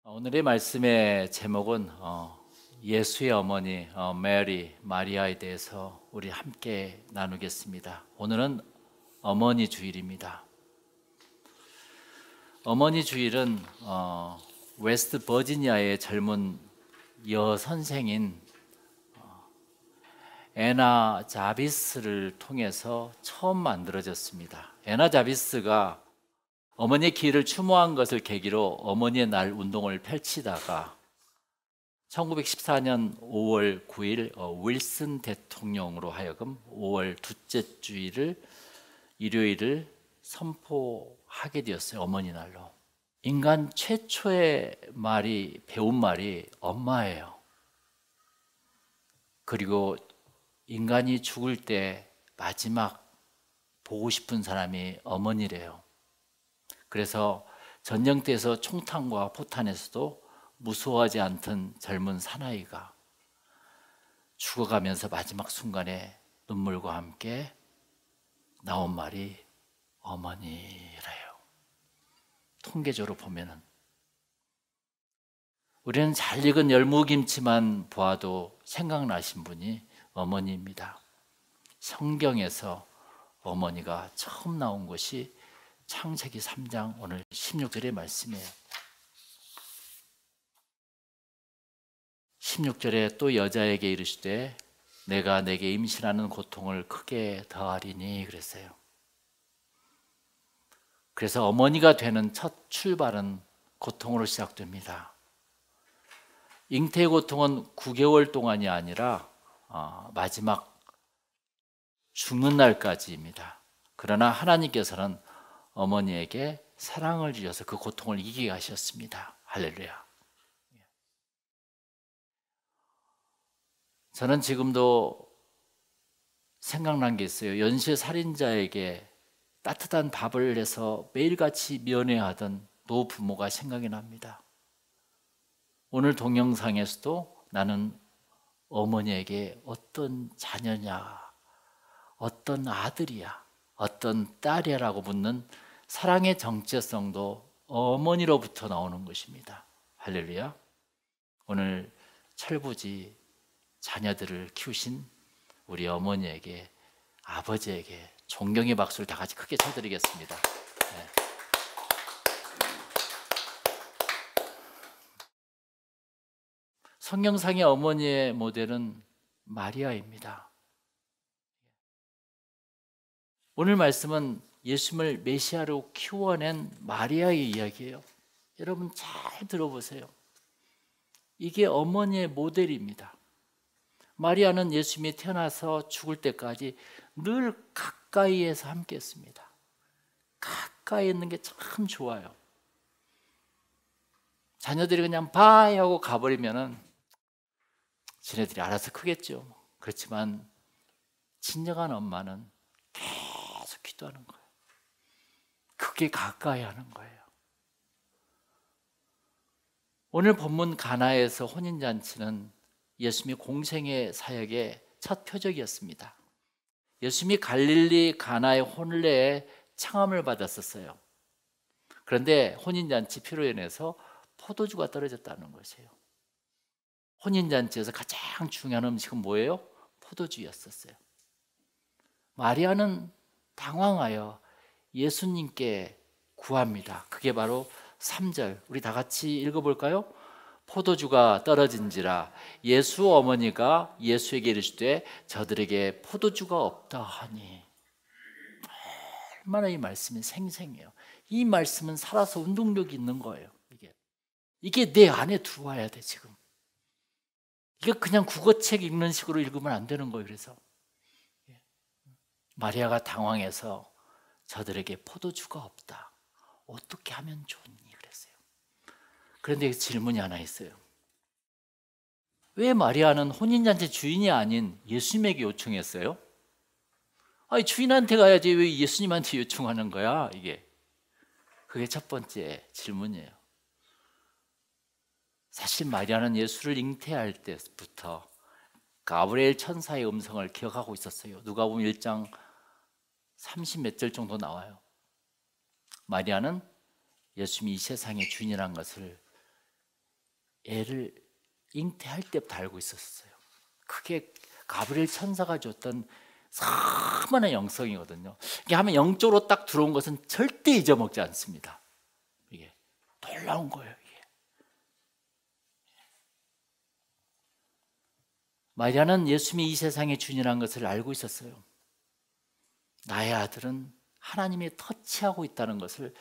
오늘의 말씀의 제목은 예수의 어머니 메리, 마리아에 대해서 우리 함께 나누겠습니다. 오늘은 어머니 주일입니다. 어머니 주일은 웨스트 버지니아의 젊은 여선생인 애나 자비스를 통해서 처음 만들어졌습니다. 애나 자비스가 어머니의 기를 추모한 것을 계기로 어머니의 날 운동을 펼치다가 1914년 5월 9일 윌슨 대통령으로 하여금 5월 둘째 주일을 일요일을 선포하게 되었어요. 어머니 날로. 인간 최초의 말이 배운 말이 엄마예요. 그리고 인간이 죽을 때 마지막 보고 싶은 사람이 어머니래요. 그래서 전쟁터에서 총탄과 포탄에서도 무서워하지 않던 젊은 사나이가 죽어가면서 마지막 순간에 눈물과 함께 나온 말이 어머니래요. 통계적으로 보면은 우리는 잘 익은 열무김치만 보아도 생각나신 분이 어머니입니다. 성경에서 어머니가 처음 나온 것이 창세기 3장 오늘 16절의 말씀이에요. 16절에 또 여자에게 이르시되 내가 내게 임신하는 고통을 크게 더하리니 그랬어요. 그래서 어머니가 되는 첫 출발은 고통으로 시작됩니다. 잉태의 고통은 9개월 동안이 아니라 마지막 죽는 날까지입니다. 그러나 하나님께서는 어머니에게 사랑을 주셔서 그 고통을 이기게 하셨습니다. 할렐루야. 저는 지금도 생각난 게 있어요. 연쇄 살인자에게 따뜻한 밥을 해서 매일같이 면회하던 노부모가 생각이 납니다. 오늘 동영상에서도 나는 어머니에게 어떤 자녀냐, 어떤 아들이야, 어떤 딸이야라고 묻는 사랑의 정체성도 어머니로부터 나오는 것입니다. 할렐루야. 오늘 철부지 자녀들을 키우신 우리 어머니에게, 아버지에게 존경의 박수를 다 같이 크게 쳐드리겠습니다. 네. 성경상의 어머니의 모델은 마리아입니다. 오늘 말씀은 예수님을 메시아로 키워낸 마리아의 이야기예요. 여러분 잘 들어보세요. 이게 어머니의 모델입니다. 마리아는 예수님이 태어나서 죽을 때까지 늘 가까이에서 함께 했습니다. 가까이 있는 게 참 좋아요. 자녀들이 그냥 바이 하고 가버리면은 지네들이 알아서 크겠죠. 그렇지만 진정한 엄마는 계속 기도하는 거예요. 그게 가까이 하는 거예요. 오늘 본문 가나에서 혼인잔치는 예수님의 공생의 사역의 첫 표적이었습니다. 예수님이 갈릴리 가나의 혼례에 청함을 받았었어요. 그런데 혼인잔치 피로에 인해서 포도주가 떨어졌다는 것이에요. 혼인잔치에서 가장 중요한 음식은 뭐예요? 포도주였었어요. 마리아는 당황하여 예수님께 구합니다. 그게 바로 3절. 우리 다 같이 읽어볼까요? 포도주가 떨어진지라 예수 어머니가 예수에게 이르시되 저들에게 포도주가 없다 하니. 얼마나 이 말씀이 생생해요. 이 말씀은 살아서 운동력이 있는 거예요. 이게 내 안에 들어와야 돼. 지금 이게 그냥 국어책 읽는 식으로 읽으면 안 되는 거예요. 그래서 마리아가 당황해서 저들에게 포도주가 없다. 어떻게 하면 좋니? 그랬어요. 그런데 질문이 하나 있어요. 왜 마리아는 혼인잔치 주인이 아닌 예수님에게 요청했어요? 아니 주인한테 가야지 왜 예수님한테 요청하는 거야? 그게 첫 번째 질문이에요. 사실 마리아는 예수를 잉태할 때부터 가브리엘 천사의 음성을 기억하고 있었어요. 누가복음 1장 30몇 절 정도 나와요. 마리아는 예수님이 이 세상의 주인이라는 것을 애를 잉태할 때부터 알고 있었어요. 그게 가브리엘 천사가 줬던 사만한 영성이거든요. 이게 하면 영적으로 딱 들어온 것은 절대 잊어먹지 않습니다. 이게 놀라운 거예요. 이게. 마리아는 예수님이 이 세상의 주인이라는 것을 알고 있었어요. 나의 아들은 하나님이 터치하고 있다는 것을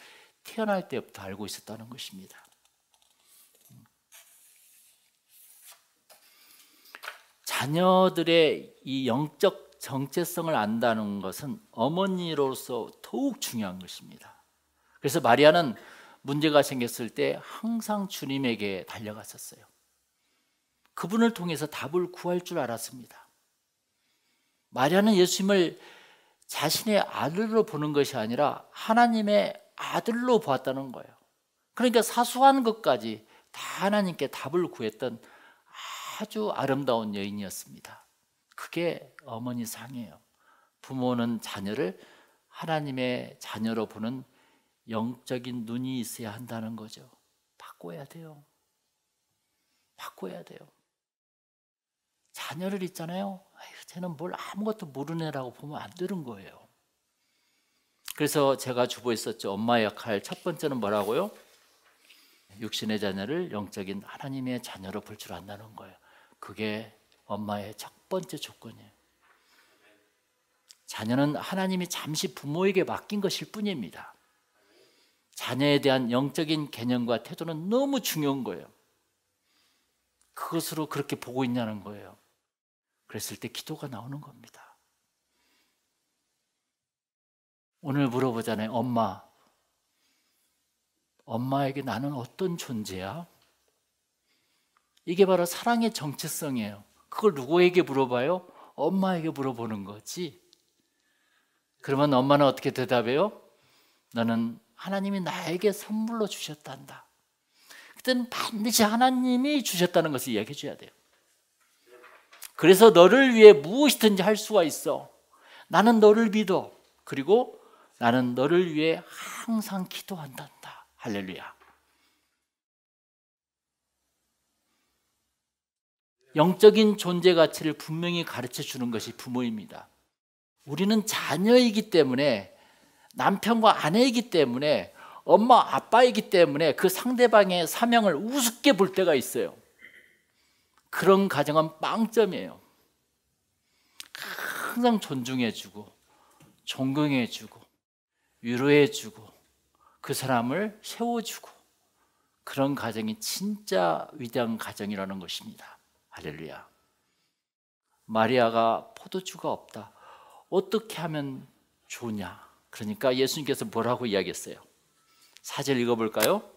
태어날 때부터 알고 있었다는 것입니다. 자녀들의 이 영적 정체성을 안다는 것은 어머니로서 더욱 중요한 것입니다. 그래서 마리아는 문제가 생겼을 때 항상 주님에게 달려갔었어요. 그분을 통해서 답을 구할 줄 알았습니다. 마리아는 예수님을 자신의 아들로 보는 것이 아니라 하나님의 아들로 보았다는 거예요. 그러니까 사소한 것까지 다 하나님께 답을 구했던 아주 아름다운 여인이었습니다. 그게 어머니 상이에요. 부모는 자녀를 하나님의 자녀로 보는 영적인 눈이 있어야 한다는 거죠. 바꿔야 돼요. 바꿔야 돼요. 자녀를 있잖아요. 쟤는 뭘 아무것도 모르는 애라고 보면 안 되는 거예요. 그래서 제가 주보했었죠. 엄마의 역할 첫 번째는 뭐라고요? 육신의 자녀를 영적인 하나님의 자녀로 볼 줄 안다는 거예요. 그게 엄마의 첫 번째 조건이에요. 자녀는 하나님이 잠시 부모에게 맡긴 것일 뿐입니다. 자녀에 대한 영적인 개념과 태도는 너무 중요한 거예요. 그것으로 그렇게 보고 있냐는 거예요. 그랬을 때 기도가 나오는 겁니다. 오늘 물어보잖아요. 엄마에게 나는 어떤 존재야? 이게 바로 사랑의 정체성이에요. 그걸 누구에게 물어봐요? 엄마에게 물어보는 거지. 그러면 엄마는 어떻게 대답해요? 너는 하나님이 나에게 선물로 주셨단다. 그때는 반드시 하나님이 주셨다는 것을 이야기해 줘야 돼요. 그래서 너를 위해 무엇이든지 할 수가 있어. 나는 너를 믿어. 그리고 나는 너를 위해 항상 기도한단다. 할렐루야. 영적인 존재 가치를 분명히 가르쳐 주는 것이 부모입니다. 우리는 자녀이기 때문에, 남편과 아내이기 때문에, 엄마 아빠이기 때문에 그 상대방의 사명을 우습게 볼 때가 있어요. 그런 가정은 빵점이에요. 항상 존중해주고 존경해주고 위로해주고 그 사람을 세워주고, 그런 가정이 진짜 위대한 가정이라는 것입니다. 할렐루야. 마리아가 포도주가 없다. 어떻게 하면 좋냐? 그러니까 예수님께서 뭐라고 이야기했어요? 4절 읽어볼까요?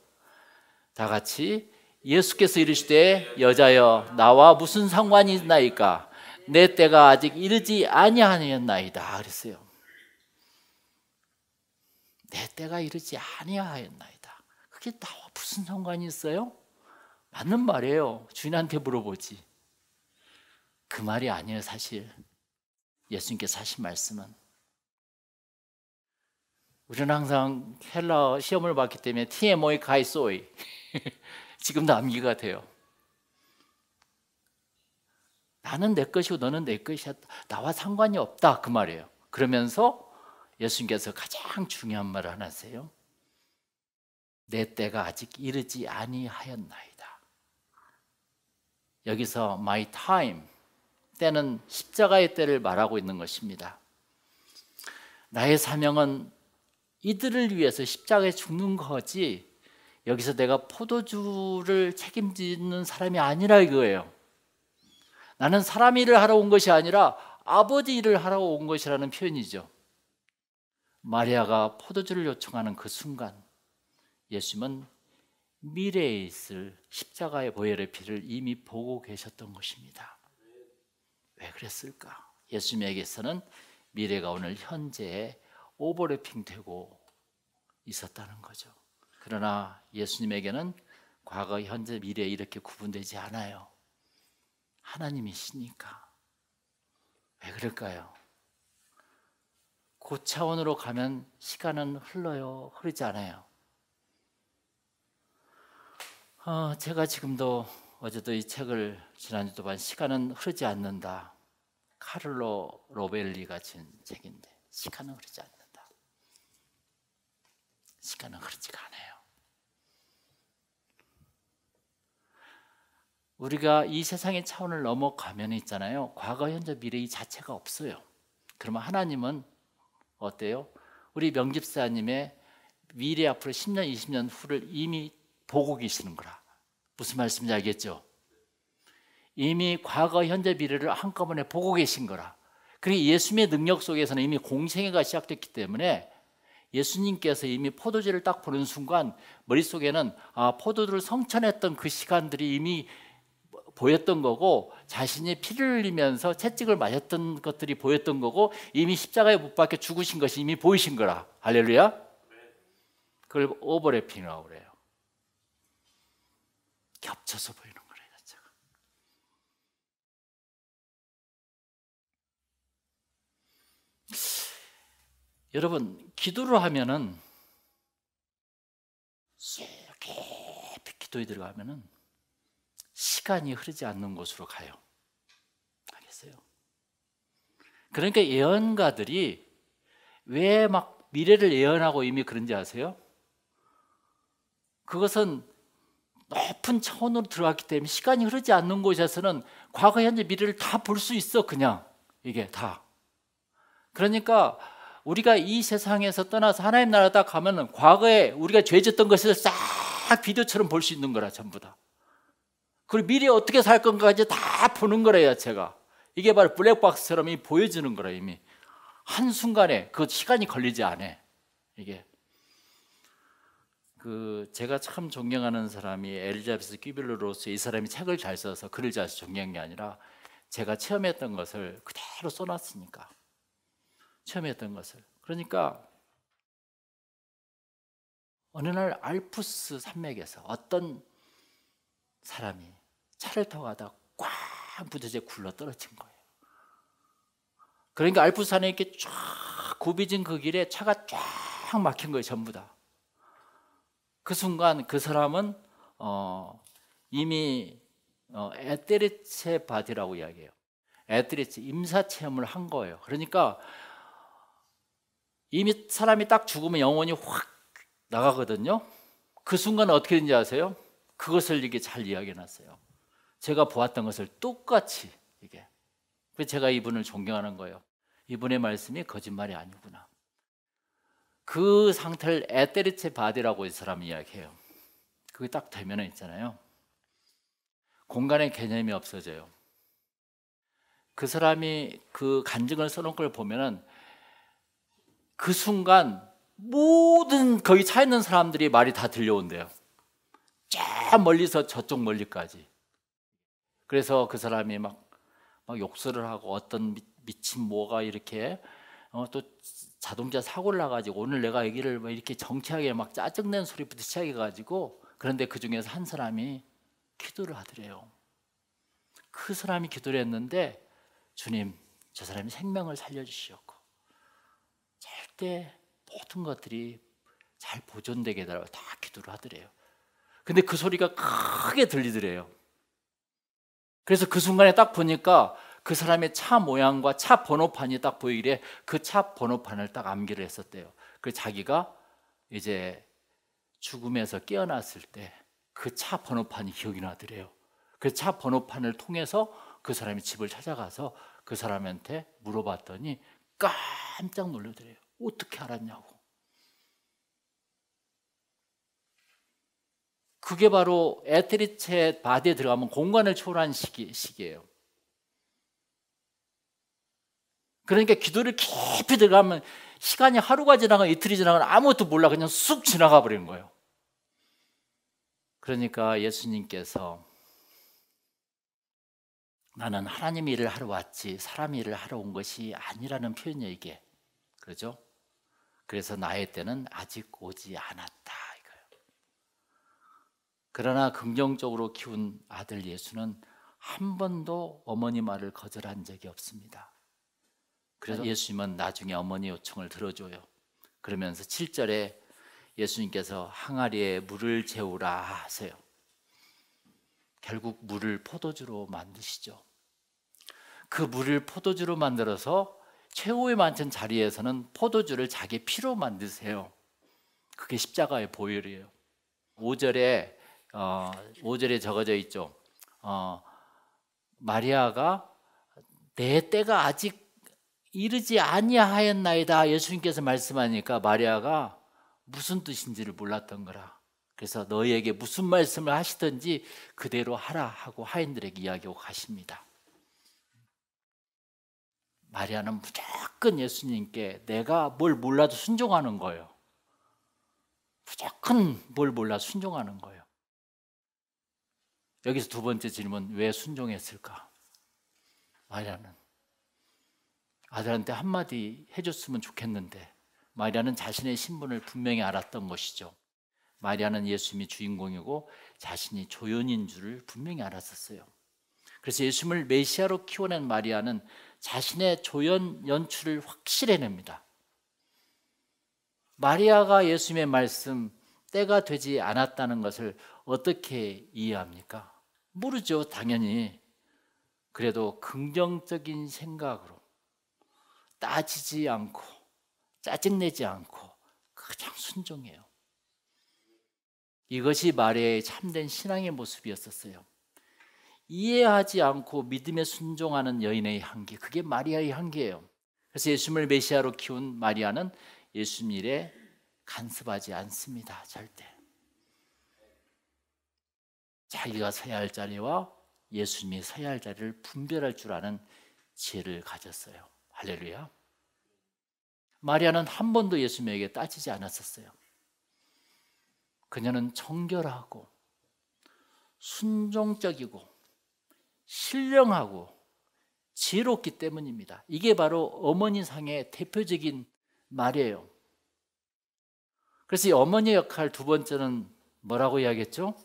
다 같이. 예수께서 이르시되 여자여 나와 무슨 상관이 있나이까? 내 때가 아직 이르지 아니하였나이다 그랬어요. 내 때가 이르지 아니하였나이다. 그게 나와 무슨 상관이 있어요? 맞는 말이에요. 주인한테 물어보지. 그 말이 아니에요. 사실 예수님께서 하신 말씀은, 우리는 항상 헬라어 시험을 봤기 때문에 TMO이 가이소이 지금도 암기가 돼요. 나는 내 것이고 너는 내 것이야. 나와 상관이 없다 그 말이에요. 그러면서 예수님께서 가장 중요한 말을 하나 하세요. 내 때가 아직 이르지 아니하였나이다. 여기서 my time, 때는 십자가의 때를 말하고 있는 것입니다. 나의 사명은 이들을 위해서 십자가에 죽는 거지, 여기서 내가 포도주를 책임지는 사람이 아니라 이거예요. 나는 사람 일을 하러 온 것이 아니라 아버지 일을 하러 온 것이라는 표현이죠. 마리아가 포도주를 요청하는 그 순간 예수님은 미래에 있을 십자가의 보혈의 피를 이미 보고 계셨던 것입니다. 왜 그랬을까? 예수님에게서는 미래가 오늘 현재에 오버래핑 되고 있었다는 거죠. 그러나 예수님에게는 과거, 현재, 미래 이렇게 구분되지 않아요. 하나님이시니까. 왜 그럴까요? 그 차원으로 가면 시간은 흘러요? 흐르지 않아요? 제가 지금도 어제도 이 책을 지난주도 반 시간은 흐르지 않는다. 카를로 로벨리가 진 책인데 시간은 흐르지 않는다. 시간은 흐르지가 않아요. 우리가 이 세상의 차원을 넘어가면 있잖아요. 과거, 현재, 미래 이 자체가 없어요. 그러면 하나님은 어때요? 우리 명집사님의 미래 앞으로 10년, 20년 후를 이미 보고 계시는 거라. 무슨 말씀인지 알겠죠? 이미 과거, 현재, 미래를 한꺼번에 보고 계신 거라. 그리고 예수님의 능력 속에서는 이미 공생애가 시작됐기 때문에 예수님께서 이미 포도주를 딱 보는 순간 머릿속에는 포도주를 성천했던 그 시간들이 이미 보였던 거고, 자신이 피를 흘리면서 채찍을 맞았던 것들이 보였던 거고, 이미 십자가에 못 박혀 죽으신 것이 이미 보이신 거라. 할렐루야. 그걸 오버래핑이라고 그래요. 겹쳐서 보이는 거래요, 자체가. 여러분, 기도를 하면은 쑥 깊이 기도에 들어가면은 시간이 흐르지 않는 곳으로 가요. 알겠어요? 그러니까 예언가들이 왜 막 미래를 예언하고 이미 그런지 아세요? 그것은 높은 차원으로 들어갔기 때문에 시간이 흐르지 않는 곳에서는 과거, 현재, 미래를 다 볼 수 있어. 그냥 이게 다. 그러니까 우리가 이 세상에서 떠나서 하나님 나라 딱 가면은 과거에 우리가 죄졌던 것을 싹 비디오처럼 볼 수 있는 거라. 전부 다. 그리고 미래에 어떻게 살 건가까지 다 보는 거래요, 제가. 이게 바로 블랙박스처럼 보여지는 거라. 이미 한순간에 그 시간이 걸리지 않아. 이게 제가 참 존경하는 사람이 엘리자베스 퀴빌러로서, 이 사람이 책을 잘 써서 글을 잘 써서 존경한 게 아니라 제가 체험했던 것을 그대로 써놨으니까. 체험했던 것을. 그러니까 어느 날 알프스 산맥에서 어떤 사람이 차를 타고 가다가 꽉 부딪혀 굴러 떨어진 거예요. 그러니까 알프스 산에 이렇게 쫙 굽이진 그 길에 차가 쫙 막힌 거예요, 전부 다. 그 순간 그 사람은 이미 에테리체 바디라고 이야기해요. 에테리체 임사 체험을 한 거예요. 그러니까 이미 사람이 딱 죽으면 영혼이 확 나가거든요. 그 순간 어떻게 되는지 아세요? 그것을 이게 잘 이야기해놨어요. 제가 보았던 것을 똑같이 이게. 그래서 제가 이분을 존경하는 거예요. 이분의 말씀이 거짓말이 아니구나. 그 상태를 에테리체 바디라고 이 사람이 이야기해요. 그게 딱 되면 있잖아요. 공간의 개념이 없어져요. 그 사람이 그 간증을 써놓은 걸 보면은 그 순간 모든 거기 차 있는 사람들이 말이 다 들려온대요. 저 멀리서 저쪽 멀리까지. 그래서 그 사람이 막 욕설을 하고 어떤 미친 뭐가 이렇게 또 자동차 사고를 나가지고 오늘 내가 얘기를 이렇게 정치하게 막 짜증낸 소리부터 시작해가지고, 그런데 그 중에서 한 사람이 기도를 하더래요. 그 사람이 기도를 했는데, 주님, 저 사람이 생명을 살려주시옵고 절대 모든 것들이 잘 보존되게 해달라고 다 기도를 하더래요. 근데 그 소리가 크게 들리더래요. 그래서 그 순간에 딱 보니까 그 사람의 차 모양과 차 번호판이 딱 보이길래 그 차 번호판을 딱 암기를 했었대요. 그 자기가 이제 죽음에서 깨어났을 때 그 차 번호판이 기억이 나더래요. 그 차 번호판을 통해서 그 사람이 집을 찾아가서 그 사람한테 물어봤더니 깜짝 놀라더래요. 어떻게 알았냐고. 그게 바로 에테리체 바디에 들어가면 공간을 초월한 시기예요. 그러니까 기도를 깊이 들어가면 시간이 하루가 지나가면 이틀이 지나가면 아무것도 몰라. 그냥 쑥 지나가 버리는 거예요. 그러니까 예수님께서 나는 하나님 일을 하러 왔지 사람 일을 하러 온 것이 아니라는 표현이에요, 이게. 그렇죠? 그래서 나의 때는 아직 오지 않았다 이거예요. 그러나 긍정적으로 키운 아들 예수는 한 번도 어머니 말을 거절한 적이 없습니다. 그래서 예수님은 나중에 어머니 요청을 들어줘요. 그러면서 7절에 예수님께서 항아리에 물을 재우라 하세요. 결국 물을 포도주로 만드시죠. 그 물을 포도주로 만들어서 최후의 만찬 자리에서는 포도주를 자기 피로 만드세요. 그게 십자가의 보혈이에요. 5절에 5절에 적어져 있죠. 마리아가 내 때가 아직 이르지 아니하였나이다 예수님께서 말씀하니까 마리아가 무슨 뜻인지를 몰랐던 거라. 그래서 너희에게 무슨 말씀을 하시든지 그대로 하라 하고 하인들에게 이야기하고 가십니다. 마리아는 무조건 예수님께 내가 뭘 몰라도 순종하는 거예요. 무조건 뭘 몰라 순종하는 거예요. 여기서 두 번째 질문, 왜 순종했을까? 마리아는 아들한테 한마디 해줬으면 좋겠는데 마리아는 자신의 신분을 분명히 알았던 것이죠. 마리아는 예수님이 주인공이고 자신이 조연인 줄을 분명히 알았었어요. 그래서 예수님을 메시아로 키워낸 마리아는 자신의 조연 연출을 확실해냅니다. 마리아가 예수님의 말씀 때가 되지 않았다는 것을 어떻게 이해합니까? 모르죠, 당연히. 그래도 긍정적인 생각으로 따지지 않고 짜증내지 않고 그냥 순종해요. 이것이 마리아의 참된 신앙의 모습이었었어요. 이해하지 않고 믿음에 순종하는 여인의 향기, 그게 마리아의 향기예요. 그래서 예수님을 메시아로 키운 마리아는 예수님 일에 간섭하지 않습니다. 절대. 자기가 서야 할 자리와 예수님이 서야 할 자리를 분별할 줄 아는 지혜를 가졌어요. 할렐루야. 마리아는 한 번도 예수님에게 따지지 않았었어요. 그녀는 정결하고 순종적이고 신령하고 지혜롭기 때문입니다. 이게 바로 어머니상의 대표적인 말이에요. 그래서 이 어머니의 역할 두 번째는 뭐라고 이야기했죠?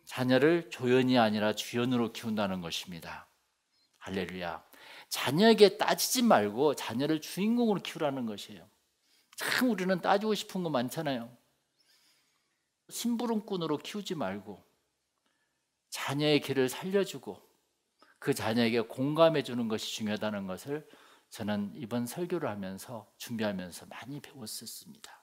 자녀를 조연이 아니라 주연으로 키운다는 것입니다. 할렐루야. 자녀에게 따지지 말고 자녀를 주인공으로 키우라는 것이에요. 참 우리는 따지고 싶은 거 많잖아요. 심부름꾼으로 키우지 말고 자녀의 길을 살려주고 그 자녀에게 공감해 주는 것이 중요하다는 것을 저는 이번 설교를 하면서 준비하면서 많이 배웠었습니다.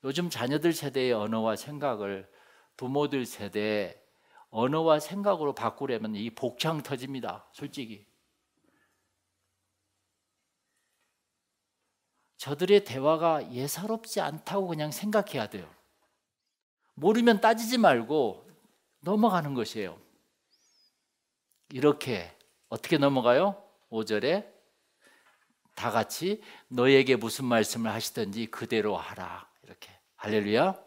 요즘 자녀들 세대의 언어와 생각을 부모들 세대의 언어와 생각으로 바꾸려면 이 복창 터집니다. 솔직히 저들의 대화가 예사롭지 않다고 그냥 생각해야 돼요. 모르면 따지지 말고 넘어가는 것이에요. 이렇게 어떻게 넘어가요? 5절에 다 같이 너에게 무슨 말씀을 하시든지 그대로 하라. 이렇게. 할렐루야.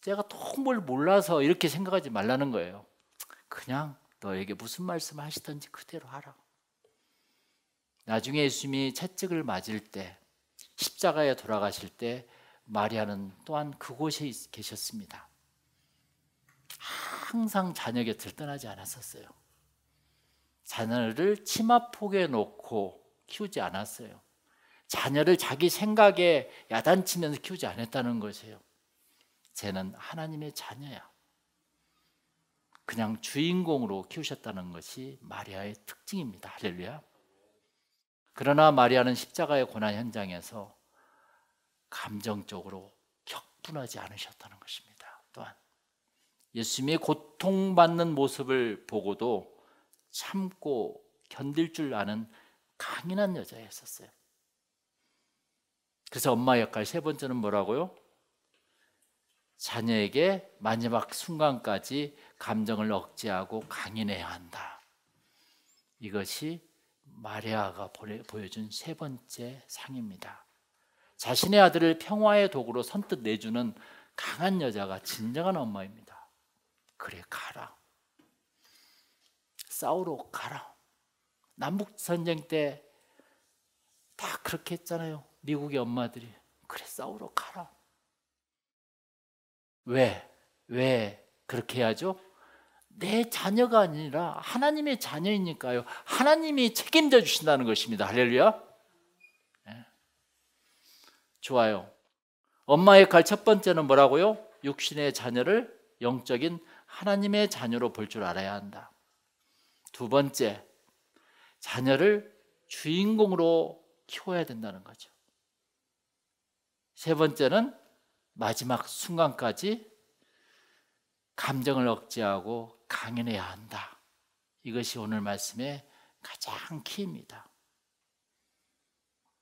제가 통 뭘 몰라서 이렇게 생각하지 말라는 거예요. 그냥 너에게 무슨 말씀을 하시든지 그대로 하라. 나중에 예수님이 채찍을 맞을 때 십자가에 돌아가실 때 마리아는 또한 그곳에 계셨습니다. 항상 자녀 곁을 떠나지 않았었어요. 자녀를 치마폭에 놓고 키우지 않았어요. 자녀를 자기 생각에 야단치면서 키우지 않았다는 것이에요. 쟤는 하나님의 자녀야. 그냥 주인공으로 키우셨다는 것이 마리아의 특징입니다. 할렐루야. 그러나 마리아는 십자가의 고난 현장에서 감정적으로 격분하지 않으셨다는 것입니다. 또한 예수님이 고통받는 모습을 보고도 참고 견딜 줄 아는 강인한 여자였었어요. 그래서 엄마 역할 세 번째는 뭐라고요? 자녀에게 마지막 순간까지 감정을 억제하고 강인해야 한다. 이것이 마리아가 보여준 세 번째 상입니다. 자신의 아들을 평화의 도구로 선뜻 내주는 강한 여자가 진정한 엄마입니다. 그래 가라. 싸우러 가라. 남북전쟁 때 다 그렇게 했잖아요. 미국의 엄마들이. 그래 싸우러 가라. 왜 그렇게 해야죠? 내 자녀가 아니라 하나님의 자녀이니까요. 하나님이 책임져 주신다는 것입니다. 할렐루야. 네. 좋아요. 엄마의 역할 첫 번째는 뭐라고요? 육신의 자녀를 영적인 하나님의 자녀로 볼 줄 알아야 한다. 두 번째, 자녀를 주인공으로 키워야 된다는 거죠. 세 번째는 마지막 순간까지 감정을 억제하고 강인해야 한다. 이것이 오늘 말씀의 가장 키입니다.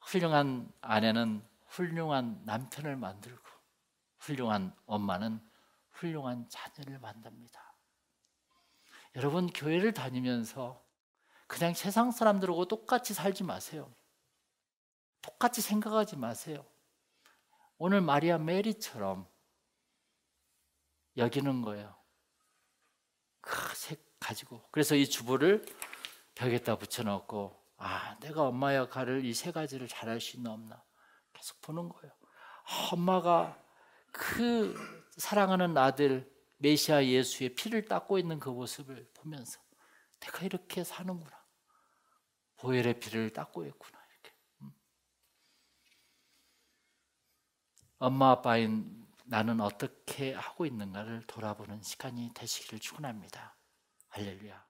훌륭한 아내는 훌륭한 남편을 만들고 훌륭한 엄마는 훌륭한 자녀를 만듭니다. 여러분, 교회를 다니면서 그냥 세상 사람들하고 똑같이 살지 마세요. 똑같이 생각하지 마세요. 오늘 마리아 메리처럼 여기는 거예요. 그 색 가지고. 그래서 이 주보를 벽에다 붙여놓고, 내가 엄마 역할을 이 세 가지를 잘할 수 있나 없나 계속 보는 거예요. 엄마가 그 사랑하는 아들 메시아 예수의 피를 닦고 있는 그 모습을 보면서 내가 이렇게 사는구나. 보혈의 피를 닦고 있구나. 이렇게. 엄마 아빠인 나는 어떻게 하고 있는가를 돌아보는 시간이 되시기를 축원합니다. 할렐루야.